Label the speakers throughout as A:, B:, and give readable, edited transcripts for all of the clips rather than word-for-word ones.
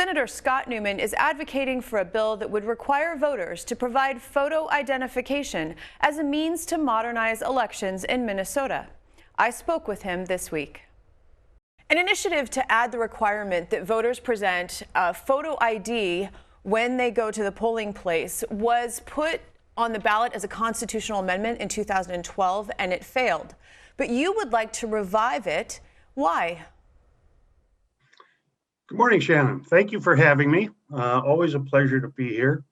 A: Senator Scott Newman is advocating for a bill that would require voters to provide photo identification as a means to modernize elections in Minnesota. I spoke with him this week. An initiative to add the requirement that voters present a photo ID when they go to the polling place was put on the ballot as a constitutional amendment in 2012, and it failed. But you would like to revive it. Why?
B: Good morning, Shannon. Thank you for having me. Always a pleasure to be here.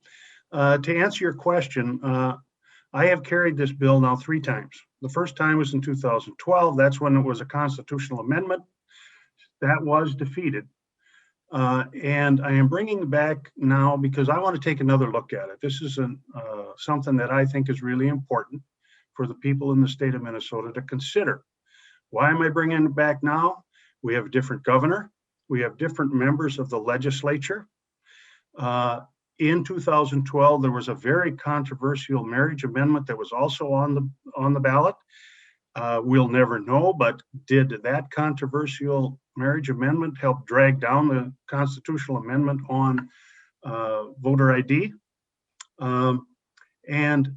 B: To answer your question, I have carried this bill now 3 times. The first time was in 2012. That's when it was a constitutional amendment. That was defeated. And I am bringing it back now because I want to take another look at it. This is something that I think is really important for the people in the state of Minnesota to consider. Why am I bringing it back now? We have a different governor. We have different members of the legislature. In 2012, there was a very controversial marriage amendment that was also on the ballot. We'll never know, but did that controversial marriage amendment help drag down the constitutional amendment on voter ID? And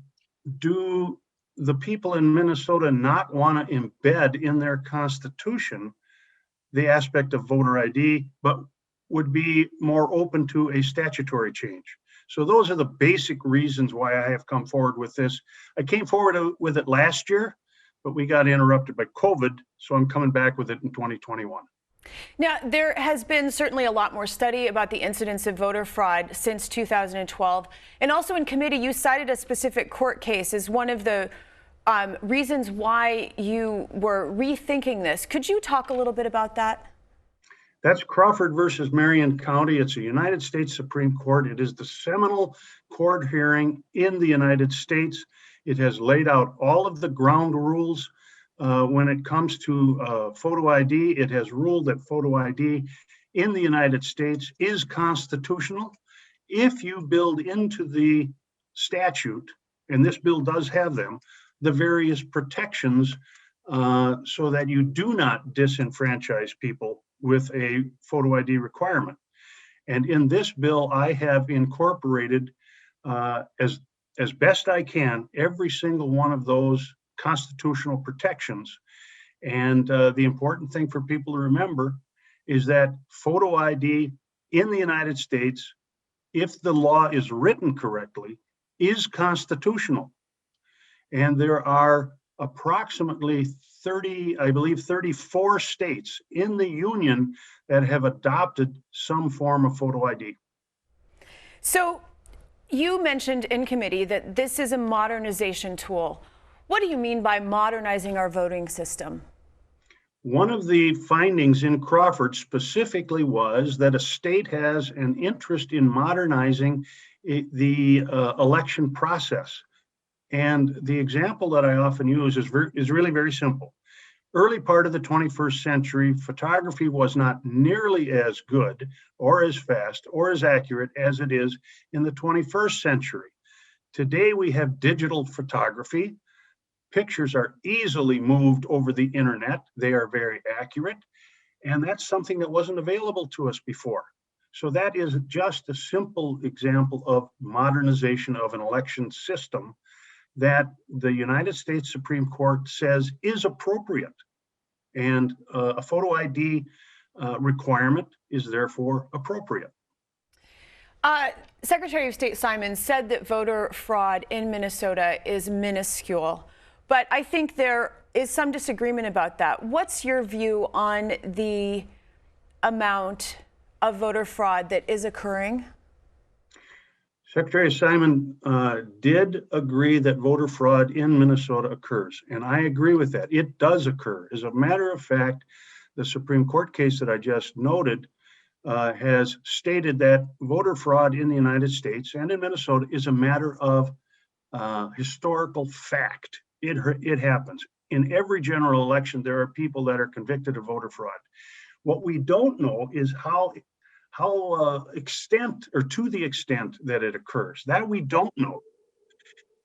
B: do the people in Minnesota not want to embed in their constitution the aspect of voter ID, but would be more open to a statutory change? So those are the basic reasons why I have come forward with this. I came forward with it last year, but we got interrupted by COVID, so I'm coming back with it in 2021.
A: Now, there has been certainly a lot more study about the incidence of voter fraud since 2012. And also in committee, you cited a specific court case as one of the reasons why you were rethinking this. Could you talk a little bit about that?
B: That's Crawford versus Marion County. It's a United States Supreme Court. It is the seminal court hearing in the United States. It has laid out all of the ground rules when it comes to photo ID. It has ruled that photo ID in the United States is constitutional if you build into the statute, and this bill does have them, the various protections so that you do not disenfranchise people with a photo ID requirement. And in this bill, I have incorporated as best I can every single one of those constitutional protections. And the important thing for people to remember is that photo ID in the United States, if the law is written correctly, is constitutional. And there are approximately 34 states in the union that have adopted some form of photo ID.
A: So you mentioned in committee that this is a modernization tool. What do you mean by modernizing our voting system?
B: One of the findings in Crawford specifically was that a state has an interest in modernizing the election process. And the example that I often use is really very simple. Early part of the 21st century, photography was not nearly as good or as fast or as accurate as it is in the 21st century. Today we have digital photography. Pictures are easily moved over the internet. They are very accurate. And that's something that wasn't available to us before. So that is just a simple example of modernization of an election system that the United States Supreme Court says is appropriate. And a photo ID requirement is therefore appropriate.
A: Secretary of State Simon said that voter fraud in Minnesota is minuscule, but I think there is some disagreement about that. What's your view on the amount of voter fraud that is occurring?
B: Secretary Simon did agree that voter fraud in Minnesota occurs, and I agree with that. It does occur. As a matter of fact, the Supreme Court case that I just noted has stated that voter fraud in the United States and in Minnesota is a matter of historical fact. It happens. In every general election, there are people that are convicted of voter fraud. What we don't know is how extent, or to the extent that it occurs. That we don't know.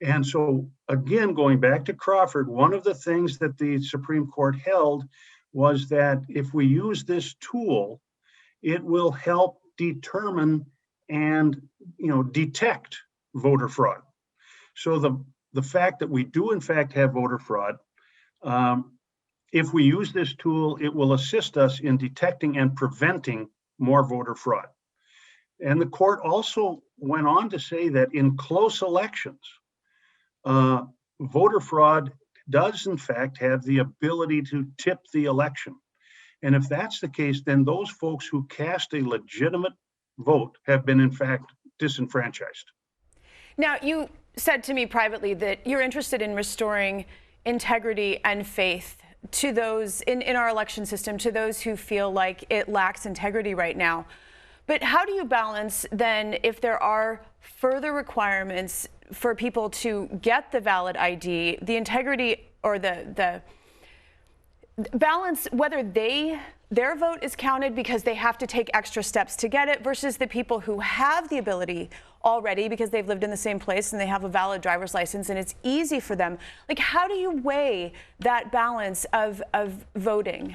B: And so, again, going back to Crawford, one of the things that the Supreme Court held was that if we use this tool, it will help determine and detect voter fraud. So the fact that we do in fact have voter fraud, if we use this tool, it will assist us in detecting and preventing more voter fraud. And the court also went on to say that in close elections, voter fraud does in fact have the ability to tip the election. And if that's the case, then those folks who cast a legitimate vote have been in fact disenfranchised.
A: Now, you said to me privately that you're interested in restoring integrity and faith to those in our election system, to those who feel like it lacks integrity right now. But how do you balance then if there are further requirements for people to get the valid ID, the integrity or the balance whether their vote is counted because they have to take extra steps to get it versus the people who have the ability already because they've lived in the same place and they have a valid driver's license and it's easy for them? Like, how do you weigh that balance of voting?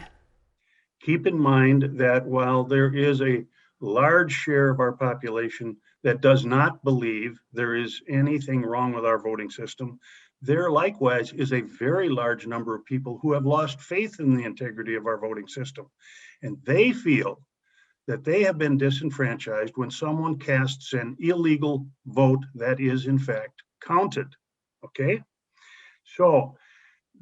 B: Keep in mind that while there is a large share of our population that does not believe there is anything wrong with our voting system, there likewise is a very large number of people who have lost faith in the integrity of our voting system. And they feel that they have been disenfranchised when someone casts an illegal vote that is in fact counted. Okay? So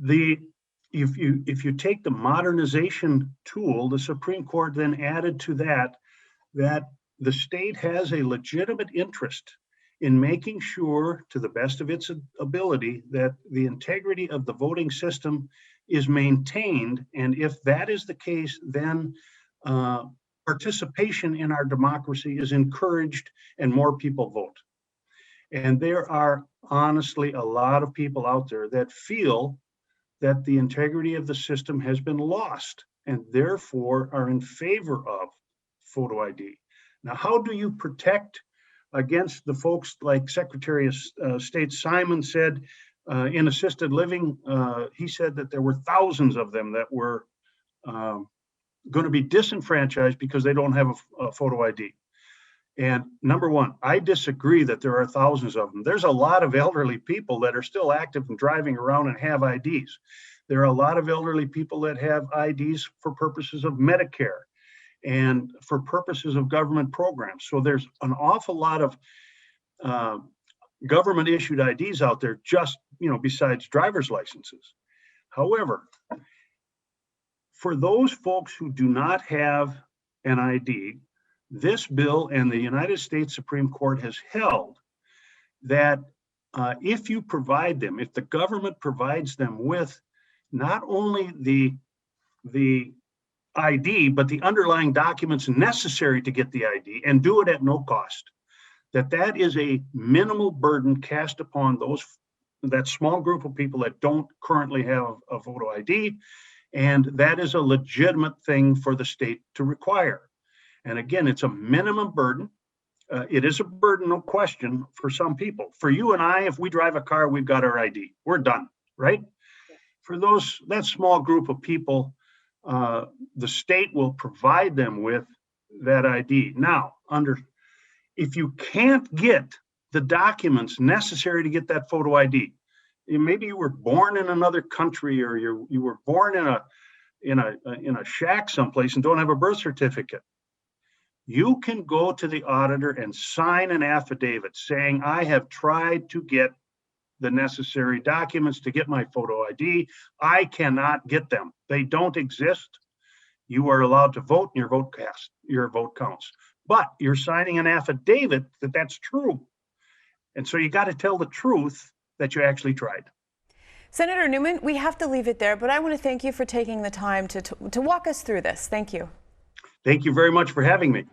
B: if you take the modernization tool, the Supreme Court then added to that the state has a legitimate interest in making sure, to the best of its ability, that the integrity of the voting system is maintained. And if that is the case, then participation in our democracy is encouraged and more people vote. And there are honestly a lot of people out there that feel that the integrity of the system has been lost and therefore are in favor of photo ID. Now, how do you protect against the folks like Secretary of State Simon said in assisted living? He said that there were thousands of them that were going to be disenfranchised because they don't have a photo ID. And number one, I disagree that there are thousands of them. There's a lot of elderly people that are still active and driving around and have IDs. There are a lot of elderly people that have IDs for purposes of Medicare and for purposes of government programs. So there's an awful lot of government issued IDs out there, just, besides driver's licenses. However, for those folks who do not have an ID, this bill and the United States Supreme Court has held that if you provide them, if the government provides them with not only the ID, but the underlying documents necessary to get the ID and do it at no cost, that is a minimal burden cast upon that small group of people that don't currently have a photo ID. And that is a legitimate thing for the state to require. And again, it's a minimum burden. It is a burden, no question, for some people. For you and I, if we drive a car, we've got our ID. We're done, right? For that small group of people, the state will provide them with that ID. Now, if you can't get the documents necessary to get that photo ID, maybe you were born in another country, or you were born in a shack someplace and don't have a birth certificate, you can go to the auditor and sign an affidavit saying, I have tried to get the necessary documents to get my photo ID. I cannot get them. They don't exist. You are allowed to vote, and your vote counts. But you're signing an affidavit that that's true. And so you got to tell the truth that you actually tried.
A: Senator Newman, we have to leave it there, but I want to thank you for taking the time to walk us through this. Thank you.
B: Thank you very much for having me.